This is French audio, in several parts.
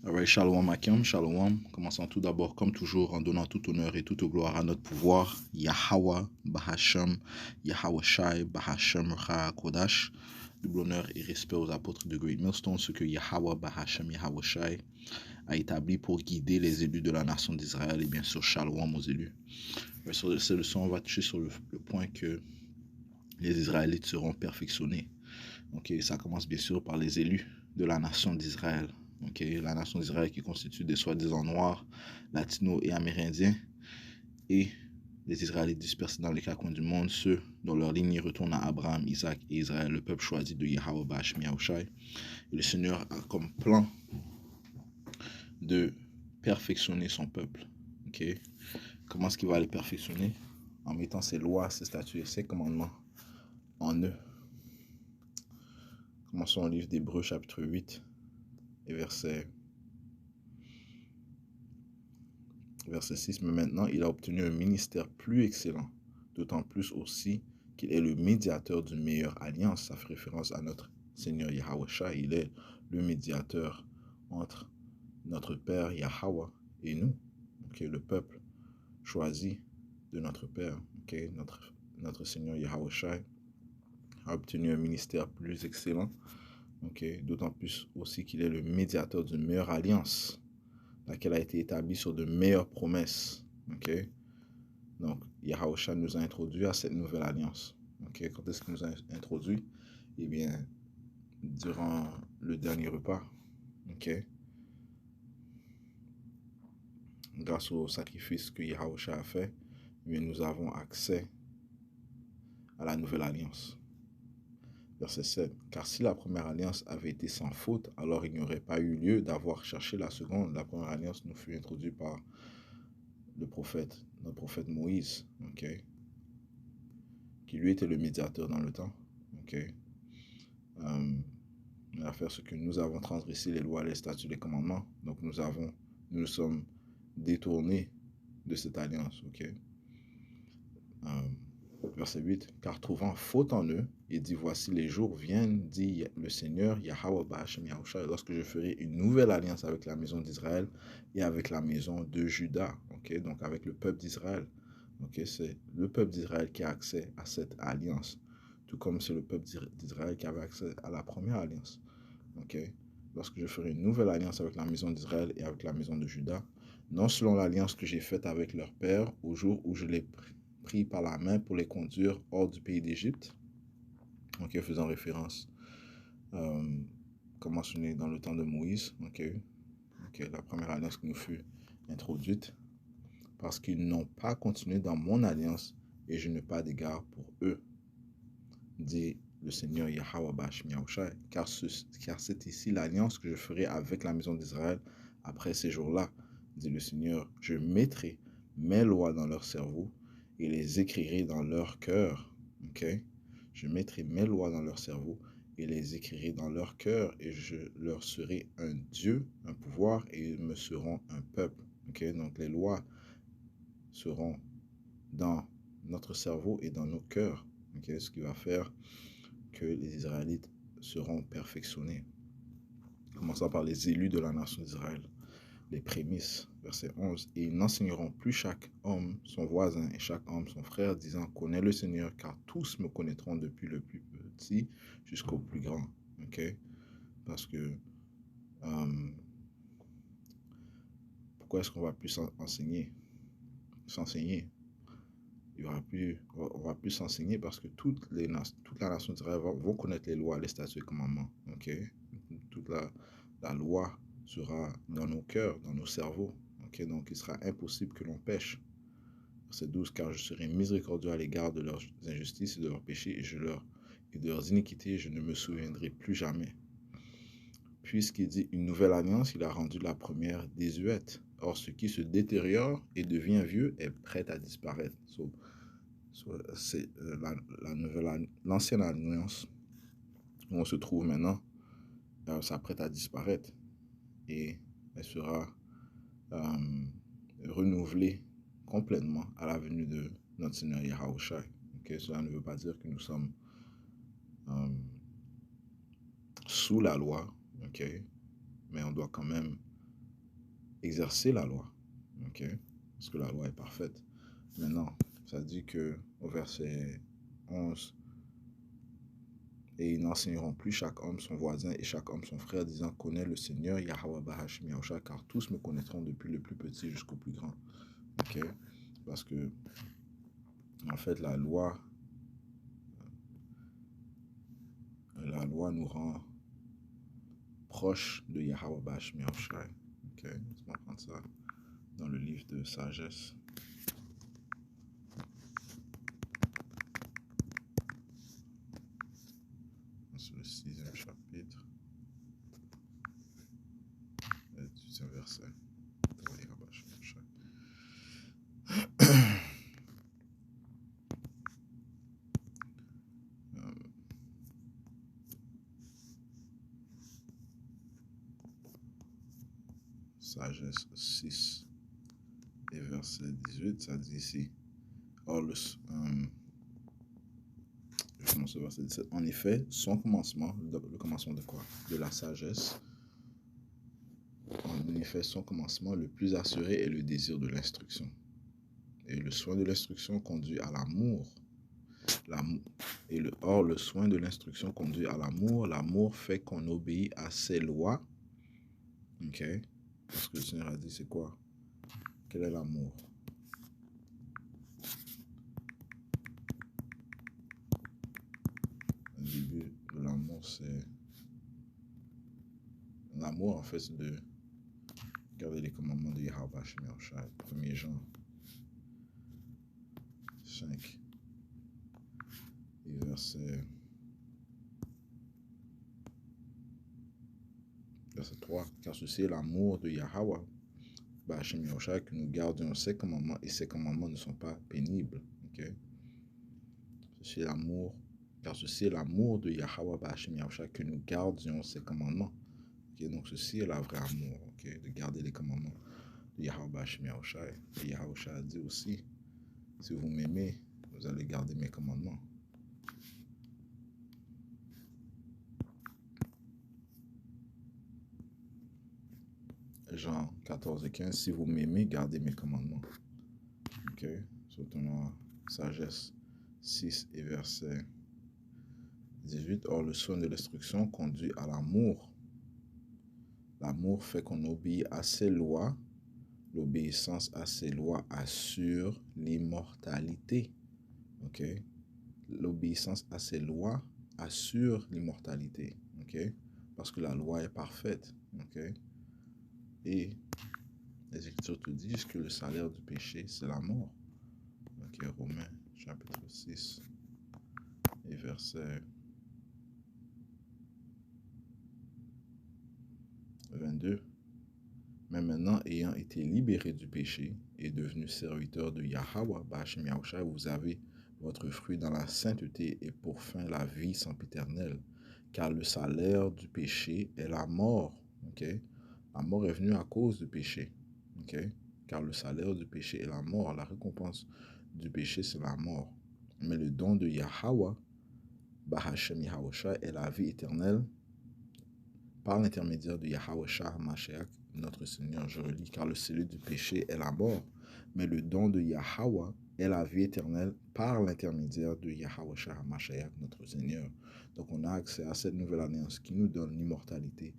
Alright, Shalom Akim, Shalom. Commençons tout d'abord, comme toujours, en donnant tout honneur et toute gloire à notre pouvoir, Yahweh, Bahashem, Yahweh Shai, Bahashem, Ra Kodash. Double honneur et respect aux apôtres de Great Millstone, ce que Yahweh, Bahashem, Yahweh Shai a établi pour guider les élus de la nation d'Israël et bien sûr Shalom aux élus. Sur cette leçon, on va toucher sur le point que les Israélites seront perfectionnés. Donc, ça commence bien sûr par les élus de la nation d'Israël. La nation d'Israël qui constitue des soi-disant noirs, latinos et amérindiens, et les Israélites dispersés dans les quatre coins du monde, ceux dont leur lignée retourne à Abraham, Isaac et Israël, le peuple choisi de Yahweh Bahashem Yahushai. Et le Seigneur a comme plan de perfectionner son peuple. Comment est-ce qu'il va les perfectionner? En mettant ses lois, ses statuts et ses commandements en eux. Commençons au livre d'Hébreux chapitre 8 et verset 6. Mais maintenant, il a obtenu un ministère plus excellent, d'autant plus aussi qu'il est le médiateur d'une meilleure alliance. Ça fait référence à notre Seigneur Yahweh Shai. Il est le médiateur entre notre Père Yahweh et nous, le peuple choisi de notre Père. Notre Seigneur Yahweh Shai a obtenu un ministère plus excellent, d'autant plus aussi qu'il est le médiateur d'une meilleure alliance, laquelle a été établie sur de meilleures promesses. Donc, Yahweh Shai nous a introduits à cette nouvelle alliance. Quand est-ce qu'il nous a introduits? Eh bien, durant le dernier repas. Grâce au sacrifice que Yahweh Shai a fait, nous avons accès à la nouvelle alliance. Verset 7. Car si la première alliance avait été sans faute, alors il n'y aurait pas eu lieu d'avoir cherché la seconde. La première alliance nous fut introduite par le prophète, notre prophète Moïse, qui lui était le médiateur dans le temps. À faire ce que nous avons transgressé les lois, les statuts, les commandements. Donc nous sommes détournés de cette alliance. Verset 8. Car trouvant faute en eux, il dit, voici les jours viennent, dit le Seigneur, Yahweh Bahashem Yahushai, lorsque je ferai une nouvelle alliance avec la maison d'Israël et avec la maison de Juda. Donc avec le peuple d'Israël. C'est le peuple d'Israël qui a accès à cette alliance, tout comme c'est le peuple d'Israël qui avait accès à la première alliance. Lorsque je ferai une nouvelle alliance avec la maison d'Israël et avec la maison de Juda, non selon l'alliance que j'ai faite avec leur père au jour où je l'ai pris par la main pour les conduire hors du pays d'Égypte, faisant référence comme mentionné dans le temps de Moïse, la première alliance qui nous fut introduite, parce qu'ils n'ont pas continué dans mon alliance et je n'ai pas d'égard pour eux, dit le Seigneur Yahweh Bahashem Yahushai, car c'est ici l'alliance que je ferai avec la maison d'Israël après ces jours-là, dit le Seigneur. Je mettrai mes lois dans leur cerveau et les écrirai dans leur cœur. Je mettrai mes lois dans leur cerveau et les écrirai dans leur cœur, et je leur serai un Dieu, un pouvoir, et ils me seront un peuple. Donc les lois seront dans notre cerveau et dans nos cœurs. Ce qui va faire que les Israélites seront perfectionnés. Commençons par les élus de la nation d'Israël. Les prémices, verset 11. Et ils n'enseigneront plus chaque homme son voisin et chaque homme son frère, disant, connais le Seigneur, car tous me connaîtront depuis le plus petit jusqu'au plus grand. Parce que pourquoi est-ce qu'on va plus s'enseigner? On va plus s'enseigner parce que toute la nation d'Israël vont connaître les lois, les statuts et les commandements. Toute la loi sera dans nos cœurs, dans nos cerveaux. Donc il sera impossible que l'on pêche. Verset 12, car je serai miséricordieux à l'égard de leurs injustices et de leurs péchés, et de leurs iniquités, je ne me souviendrai plus jamais. Puisqu'il dit une nouvelle alliance, il a rendu la première désuète. Or, ce qui se détériore et devient vieux est prêt à disparaître. C'est l'ancienne alliance où on se trouve maintenant, s'apprête à disparaître, et elle sera renouvelée complètement à la venue de notre Seigneur Yahweh Shai. Cela ne veut pas dire que nous sommes sous la loi, mais on doit quand même exercer la loi. Ok? Parce que la loi est parfaite. Maintenant, ça dit que au verset 11, et ils n'enseigneront plus chaque homme son voisin et chaque homme son frère, disant, connais le Seigneur, Yahweh Bahashim Yahusha, car tous me connaîtront depuis le plus petit jusqu'au plus grand. Ok? Parce que, en fait, la loi nous rend proche de Yahweh Bahashim Yahusha. Ok? On va prendre ça dans le livre de sagesse. Sur le 6e chapitre, le 18e verset. Sagesse 6 et verset 18, ça dit ici. Or, je commence au verset 17. En effet, son commencement, le commencement de quoi? De la sagesse. En effet, son commencement le plus assuré est le désir de l'instruction. Et le soin de l'instruction conduit à l'amour. Or, le soin de l'instruction conduit à l'amour. L'amour fait qu'on obéit à ses lois. Ok? Parce que le Seigneur a dit, c'est quoi? Quel est l'amour? Le début de l'amour, c'est... L'amour, en fait, c'est de garder les commandements de Yahweh Shemi Yahushua. 1er Jean 5 et verset 3. Car ceci est l'amour de Yahweh Shemi Yahushua, que nous gardions ses commandements, et ses commandements ne sont pas pénibles. Okay? Ceci est l'amour, car ceci est l'amour de Yahweh Shemi Yahushua, que nous gardions ses commandements. Okay? Donc ceci est la vraie amour, okay? De garder les commandements de Yahweh Shemi Yahushua. Et Yahushua a dit aussi, si vous m'aimez, vous allez garder mes commandements. Jean 14 et 15, si vous m'aimez, gardez mes commandements. Ok, surtout dans Sagesse 6 et verset 18. Or, le soin de l'instruction conduit à l'amour. L'amour fait qu'on obéit à ses lois. L'obéissance à ses lois assure l'immortalité. Ok, l'obéissance à ses lois assure l'immortalité. Ok, parce que la loi est parfaite. Ok, et les Écritures te disent que le salaire du péché, c'est la mort. Ok, Romains, chapitre 6, et verset 22. Mais maintenant, ayant été libéré du péché et devenu serviteur de Yahweh, Bahashim Yahushua, vous avez votre fruit dans la sainteté et pour fin la vie sempiternelle. Car le salaire du péché est la mort. Okay? La mort est venue à cause du péché. Okay? Car le salaire du péché est la mort. La récompense du péché, c'est la mort. Mais le don de Yahweh, Bahashim Yahushua, est la vie éternelle par l'intermédiaire de Yahweh Shah HaMashiach, notre Seigneur. Je relis, car le salut du péché est la mort, mais le don de Yahweh est la vie éternelle par l'intermédiaire de Yahweh Shah HaMashiach, notre Seigneur. Donc on a accès à cette nouvelle alliance qui nous donne l'immortalité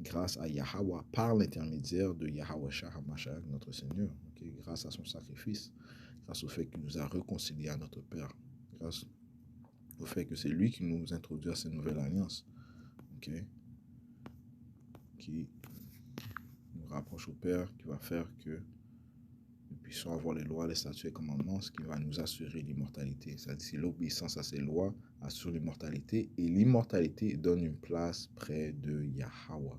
grâce à Yahweh par l'intermédiaire de Yahweh Shah HaMashiach, notre Seigneur. Okay? Grâce à son sacrifice, grâce au fait qu'il nous a réconciliés à notre Père, grâce au fait que c'est lui qui nous introduit à cette nouvelle alliance. Okay? Qui nous rapproche au Père, qui va faire que nous puissions avoir les lois, les statuts et commandements, ce qui va nous assurer l'immortalité. C'est-à-dire l'obéissance à ces lois assure l'immortalité, et l'immortalité donne une place près de Yahweh.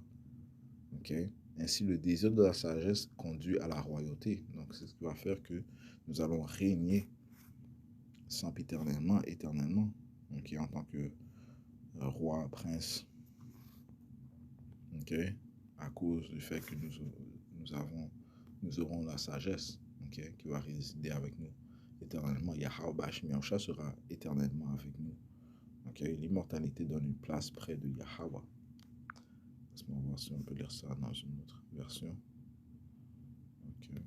Okay? Ainsi, le désir de la sagesse conduit à la royauté. Donc, c'est ce qui va faire que nous allons régner sempiternellement, éternellement, okay? En tant que roi, prince, okay? À cause du fait que nous aurons la sagesse, okay? Qui va résider avec nous éternellement. Yahweh Bahashim Yahushua sera éternellement avec nous. Okay? L'immortalité donne une place près de Yahweh. Laisse-moi voir si on peut lire ça dans une autre version. Ok.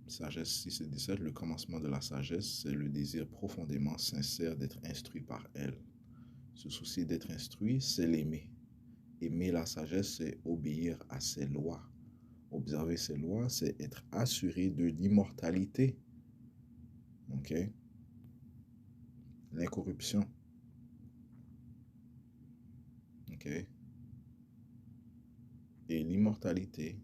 Sagesse 6 et 17, le commencement de la sagesse, c'est le désir profondément sincère d'être instruit par elle. Ce souci d'être instruit, c'est l'aimer. Aimer la sagesse, c'est obéir à ses lois. Observer ses lois, c'est être assuré de l'immortalité. Ok? L'incorruption. Ok? Et l'immortalité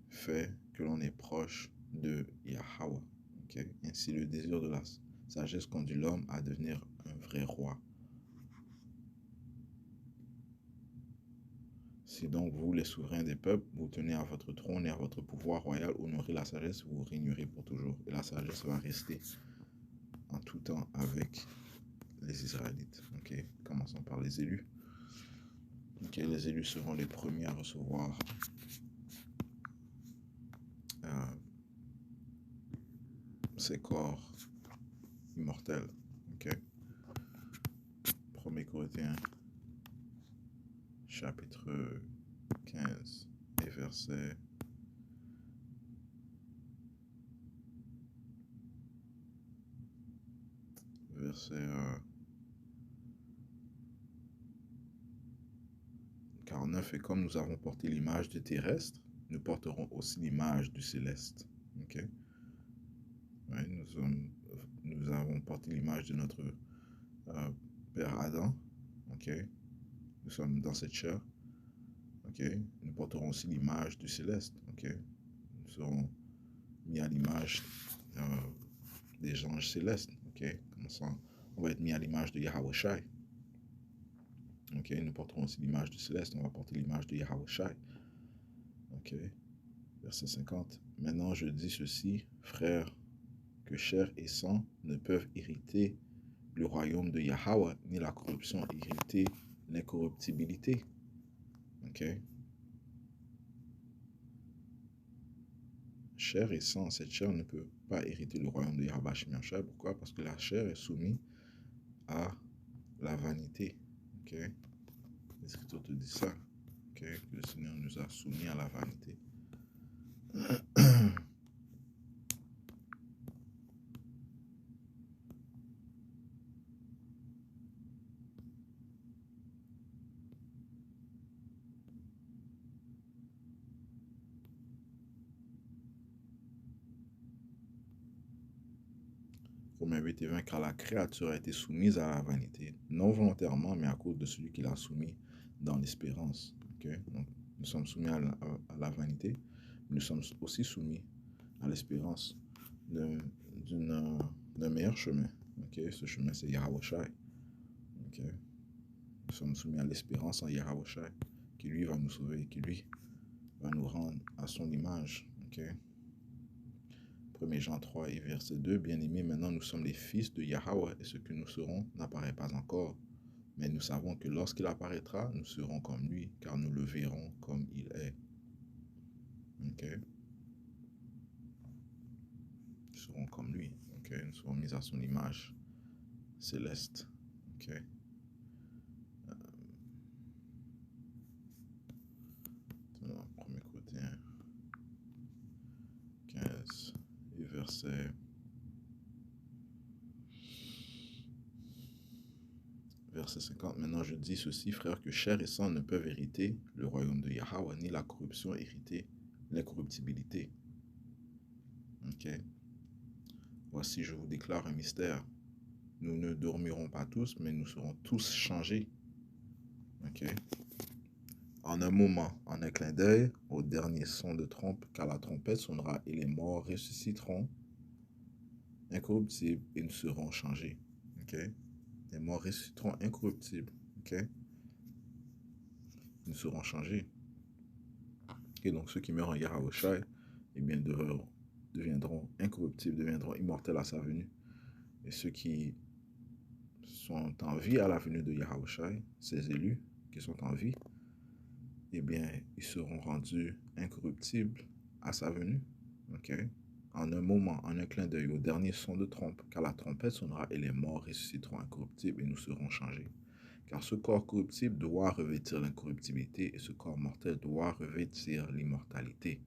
fait que l'on est proche de Yahweh. Okay? Ainsi, le désir de la sagesse conduit l'homme à devenir un vrai roi. Si donc vous, les souverains des peuples, vous tenez à votre trône et à votre pouvoir royal, honorez la sagesse, vous régnerez pour toujours. Et la sagesse va rester en tout temps avec les Israélites. Okay? Commençons par les élus. Okay? Les élus seront les premiers à recevoir ces corps immortels. Okay? 1 Corinthiens, chapitre 15 et verset 49. Et comme nous avons porté l'image du terrestre, nous porterons aussi l'image du céleste. Okay? Ouais, nous avons porté l'image de notre Père Adam. Okay? Nous sommes dans cette chair. Okay? Nous porterons aussi l'image du céleste. Okay? Nous serons mis à l'image des anges célestes. Okay? Comme ça, on va être mis à l'image de Yahweh Shai. Okay? Nous porterons aussi l'image du céleste. On va porter l'image de Yahweh Shai. Okay? Verset 50. Maintenant, je dis ceci, frères, que chair et sang ne peuvent hériter le royaume de Yahweh, ni la corruption hériter l'incorruptibilité. Ok? Chair et sang, cette chair ne peut pas hériter le royaume de Yahweh. Pourquoi? Parce que la chair est soumise à la vanité. Ok? L'Écriture te dit ça. Ok? Que le Seigneur nous a soumis à la vanité. Romains 8 et 20, car la créature a été soumise à la vanité, non volontairement, mais à cause de celui qui l'a soumis dans l'espérance. Okay? Donc, nous sommes soumis à la vanité, mais nous sommes aussi soumis à l'espérance d'un meilleur chemin. Okay? Ce chemin, c'est Yahweh Shai. Okay? Nous sommes soumis à l'espérance en Yahweh Shai, qui lui va nous sauver, qui lui va nous rendre à son image. Okay? 1 Jean 3 et verset 2, bien-aimés, maintenant nous sommes les fils de Yahweh et ce que nous serons n'apparaît pas encore. Mais nous savons que lorsqu'il apparaîtra, nous serons comme lui, car nous le verrons comme il est. Okay? Nous serons comme lui. Okay? Nous serons mis à son image céleste. Okay? 1 Corinthiens 15 et verset 50. Maintenant je dis ceci, frères, que chair et sang ne peuvent hériter le royaume de Yahweh, ni la corruption hériter l'incorruptibilité. Ok. Voici, je vous déclare un mystère. Nous ne dormirons pas tous, mais nous serons tous changés. Ok. En un moment, en un clin d'œil, au dernier son de trompe, car la trompette sonnera et les morts ressusciteront incorruptibles et nous serons changés. Ok. Les morts ressusciteront incorruptibles. Ok. Nous serons changés. Et donc ceux qui meurent en Yahweh Shai, eh bien, deviendront incorruptibles, deviendront immortels à sa venue. Et ceux qui sont en vie à la venue de Yahweh Shai, ces élus qui sont en vie, eh bien, ils seront rendus incorruptibles à sa venue. Ok? en un moment, en un clin d'œil, au dernier son de trompe, car la trompette sonnera et les morts ressusciteront incorruptibles et nous serons changés. Car ce corps corruptible doit revêtir l'incorruptibilité et ce corps mortel doit revêtir l'immortalité.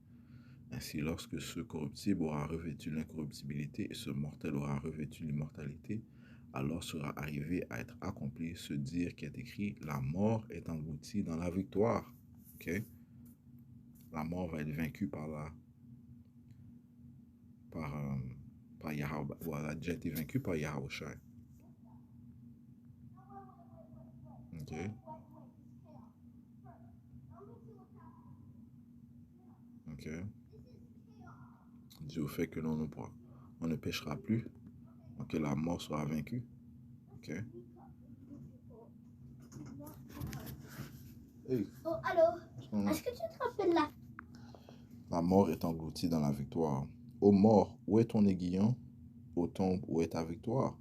Ainsi, lorsque ce corruptible aura revêtu l'incorruptibilité et ce mortel aura revêtu l'immortalité, alors sera arrivé à être accompli ce dire qui est écrit, la mort est engloutie dans la victoire. Okay? La mort va être vaincue par Yahweh. Voilà, elle a déjà été vaincue par Yahweh Shai. Okay? Okay? Dû au fait que on ne péchera plus, que la mort sera vaincue. Okay? Hey. Oh, allô? Est-ce que tu te rappelles là? La mort est engloutie dans la victoire. Ô mort, où est ton aiguillon? Ô tombe, où est ta victoire?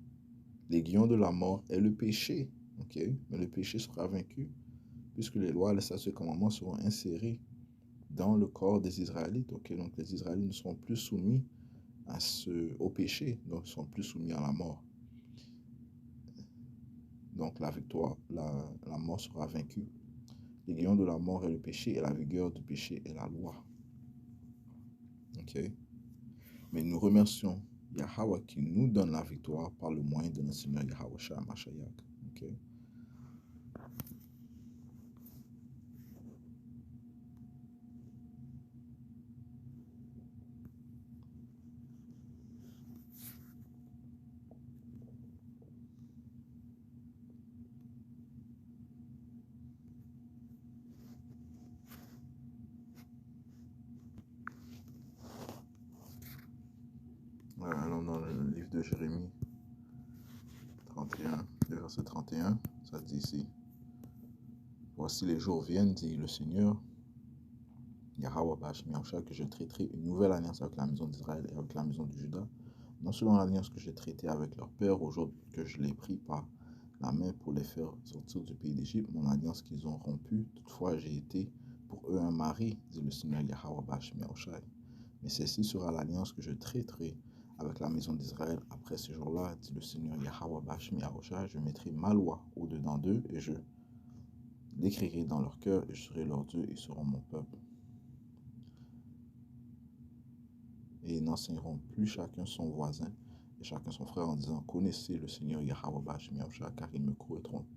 L'aiguillon de la mort est le péché. Okay? Mais le péché sera vaincu, puisque les lois, les statuts et commandements seront insérés dans le corps des Israélites. Okay? Donc les Israélites ne seront plus soumis au péché, donc ils sont plus soumis à la mort. Donc la victoire, la mort sera vaincue. L'aiguillon de la mort est le péché et la vigueur du péché est la loi. Okay? Mais nous remercions Yahweh qui nous donne la victoire par le moyen de notre Seigneur Yahweh Shai Mashiach. Okay? Allons dans le livre de Jérémie 31, le verset 31, ça dit ici. Voici les jours viennent, dit le Seigneur, Yahweh Bashmi Yahushua, que je traiterai une nouvelle alliance avec la maison d'Israël et avec la maison de Juda, non selon l'alliance que j'ai traitée avec leur père au jour que je l'ai pris par la main pour les faire sortir du pays d'Égypte, mon alliance qu'ils ont rompue. Toutefois, j'ai été pour eux un mari, dit le Seigneur Yahweh Bashmi Yahushua. Mais celle-ci sera l'alliance que je traiterai avec la maison d'Israël. Après ces jours-là, dit le Seigneur Yahweh Bashmi Yahushua, je mettrai ma loi au-dedans d'eux et je l'écrirai dans leur cœur et je serai leur Dieu et ils seront mon peuple. Et ils n'enseigneront plus chacun son voisin et chacun son frère en disant, connaissez le Seigneur Yahweh Bashmi Yahushua, car ils me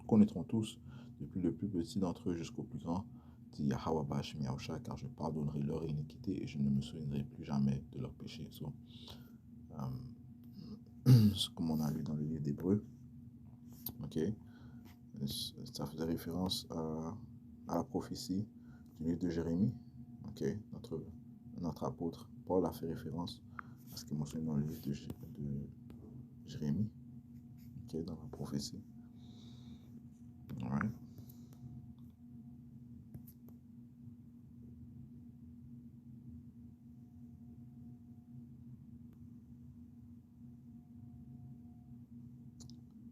connaîtront tous, depuis le plus petit d'entre eux jusqu'au plus grand, dit Yahweh Bashmi Yahushua, car je pardonnerai leur iniquité et je ne me souviendrai plus jamais de leurs péchés. Comme on a lu dans le livre d'Hébreux, okay? Ça faisait référence à la prophétie du livre de Jérémie. Okay? Notre apôtre Paul a fait référence à ce qui est mentionné dans le livre de Jérémie, okay? Dans la prophétie. Alright.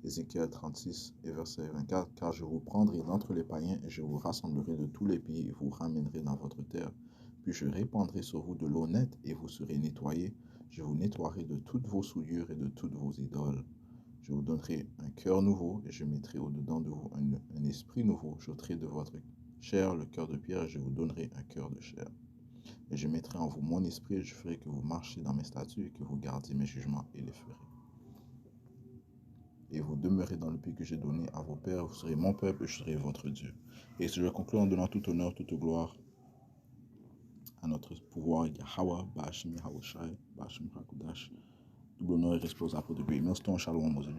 Ézéchiel 36 et verset 24, car je vous prendrai d'entre les païens et je vous rassemblerai de tous les pays et vous ramènerai dans votre terre. Puis je répandrai sur vous de l'eau nette et vous serez nettoyés. Je vous nettoierai de toutes vos souillures et de toutes vos idoles. Je vous donnerai un cœur nouveau et je mettrai au-dedans de vous un esprit nouveau. J'ôterai de votre chair le cœur de pierre et je vous donnerai un cœur de chair. Et je mettrai en vous mon esprit et je ferai que vous marchiez dans mes statuts et que vous gardiez mes jugements et les ferez. Et vous demeurez dans le pays que j'ai donné à vos pères, vous serez mon peuple et je serai votre Dieu. Et je vais conclure en donnant tout honneur, toute gloire à notre pouvoir, Yahweh, Bashim Yahushai, Bashim Hakudash. Double honneur et respect aux apôtres de Dieu. Merci, shalom, Moselle.